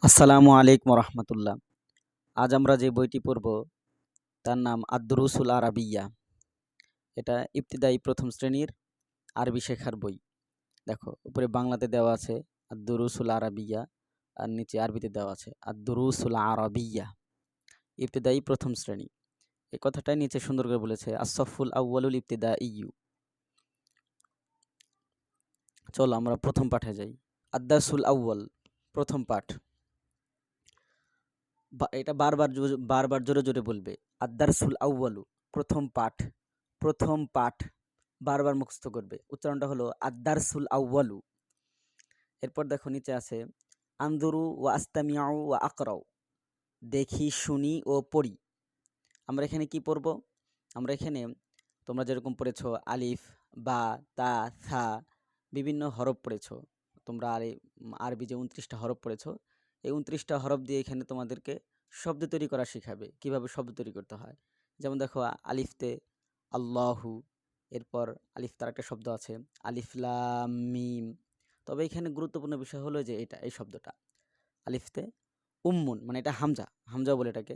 আসসালামু আলাইকুম রহমতুল্লাহ। আজ আমরা যে বইটি পড়ব তার নাম আদ-দুরুসুল আরাবিয়্যা। এটা ইবতিদায়ী প্রথম শ্রেণীর আরবি শেখার বই। দেখো উপরে বাংলাতে দেওয়া আছে আদ-দুরুসুল আরাবিয়্যা, আর নিচে আরবিতে দেওয়া আছে আদ-দুরুসুল আরাবিয়্যা, ইবতিদায়ী প্রথম শ্রেণী। এই কথাটাই নিচে সুন্দর করে বলেছে আস-সফুল আউয়ালুল ইবতিদাইয়্যু। চলো আমরা প্রথম পাঠে যাই। আদ-দারসুল আউয়াল, প্রথম পাঠ। এটা বারবার জোরে জোরে বলবে। আদ-দারসুল আউয়ালু, প্রথম পাঠ, প্রথম পাঠ, বারবার মুখস্থ করবে। উচ্চারণটা হলো আদ-দারসুল আউয়ালু। এরপর দেখো নিচে আছে আনজুরু ওয়া আস্তামিউ ওয়া আকরাউ, দেখি শুনি ও পড়ি। আমরা এখানে কি পড়ব? আমরা এখানে তোমরা যেরকম পড়েছো আলিফ, বা, তা, সা, বিভিন্ন হরফ পড়েছো। তোমরা আরবি যে ২৯টা হরফ পড়েছো, এই ২৯টা হরফ দিয়ে এখানে তোমাদেরকে শব্দ তৈরি করা শিখাবে, কিভাবে শব্দ তৈরি করতে হয়। যেমন দেখো আলিফতে আল্লাহু, এরপর আলিফ তার একটা শব্দ আছে আলিফ লাম মিম। তবে এখানে গুরুত্বপূর্ণ বিষয় হলো যে এই শব্দটা আলিফতে উম্মুন, মানে এটা হামজা, হামজা বলে এটাকে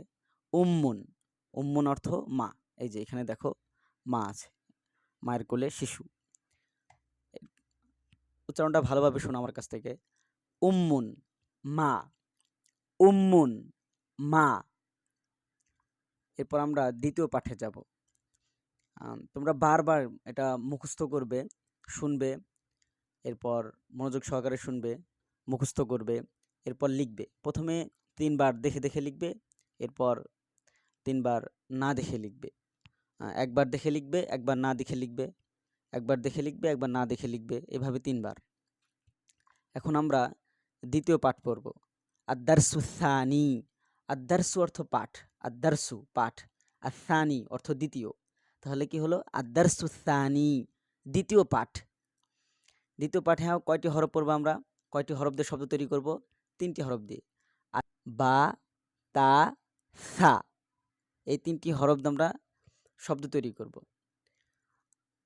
উম্মুন। উম্মুন অর্থ মা। এই যে এখানে দেখো মা আছে, মায়ের কোলে শিশু। উচ্চারণটা ভালোভাবে শোনো আমার কাছ থেকে। উম্মুন, মা, উম্মুন, মা। এরপর আমরা দ্বিতীয় পাঠে যাব। তোমরা বারবার এটা মুখস্থ করবে, শুনবে, এরপর মনোযোগ সহকারে শুনবে, মুখস্থ করবে, এরপর লিখবে। প্রথমে ৩ বার দেখে দেখে লিখবে, এরপর ৩ বার না দেখে লিখবে। একবার দেখে লিখবে, একবার না দেখে লিখবে, একবার দেখে লিখবে, একবার না দেখে লিখবে, এভাবে ৩ বার। এখন আমরা দ্বিতীয় পাঠ পড়ব। আদ-দারসু সানি, আদ-দারসু অর্থ পাঠ, আদ-দারসু পাঠ, আর সানি অর্থ দ্বিতীয়। তাহলে কি হলো? আদ-দারসু সানি, দ্বিতীয় পাঠ। দ্বিতীয় পাঠে কয়টি হরফ পড়ব আমরা? কয়টি হরফ দিয়ে শব্দ তৈরি করব? ৩টি হরফ দিয়ে। বা, তা, সা, এই ৩টি হরফ দিয়ে আমরা শব্দ তৈরি করব।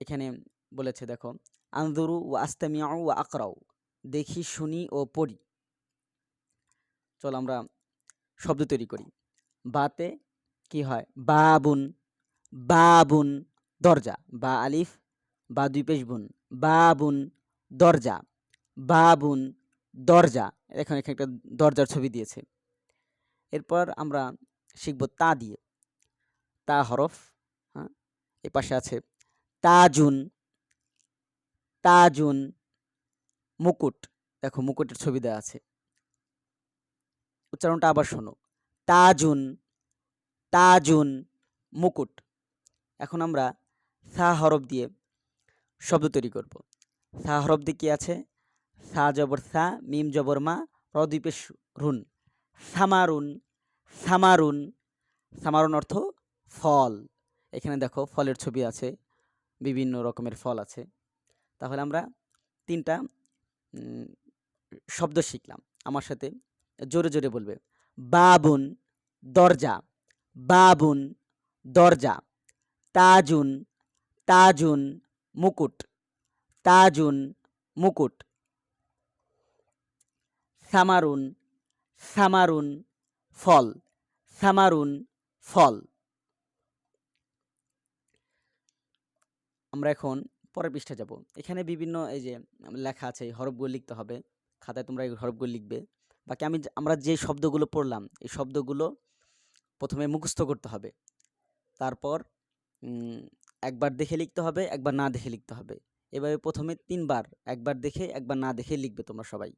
এখানে বলেছে দেখো আনজুরু ওয়া আস্তামিউ ওয়া আকরাউ, দেখি শুনি ও পড়ি। চলো আমরা শব্দ তৈরি করি। বাতে কি হয়? বাবুন, বাবুন, দরজা। বা আলিফ, বা ২ পেশ বুন, বাবুন, দরজা, বাবুন, দরজা। এখানে একটা দরজার ছবি দিয়েছে। এরপর আমরা শিখব তা দিয়ে। তা হরফ, হ্যাঁ, এই পাশে আছে তাজুন, তাজুন, মুকুট। দেখো মুকুটের ছবি দেওয়া আছে। উচ্চারণটা আবার শোনো। তাজুন, তাজুন, মুকুট। এখন আমরা সা হরফ দিয়ে শব্দ তৈরি করব। সা হরফ দিয়ে কি আছে? সা জবর সা, মিম জবর মা, র ২ পেশ রুন। সামারুন, সামারুন, সামারুন অর্থ ফল। এখানে দেখো ফলের ছবি আছে, বিভিন্ন রকমের ফল আছে। তাহলে আমরা ৩টা শব্দ শিখলাম। আমার সাথে জোরে জোরে বলবে। বাবুন, দরজা, বাবুন, দরজা। তাজুন, তাজুন, মুকুট, তাজুন, মুকুট। সামারুন, সামারুন, ফল, সামারুন, ফল। আমরা এখন পরের পৃষ্ঠায় যাব। এখানে বিভিন্ন এই যে লেখা আছে, এই হরফগুলো লিখতে হবে। খাতায় তোমরা এই হরফগুলো লিখবে। বাকি আমরা যে শব্দগুলো পড়লাম, এই শব্দগুলো প্রথমে মুখস্থ করতে হবে। তারপর একবার দেখে লিখতে হবে, একবার না দেখে লিখতে হবে। এভাবে প্রথমে ৩ বার, একবার দেখে একবার না দেখে লিখবে তোমরা সবাই।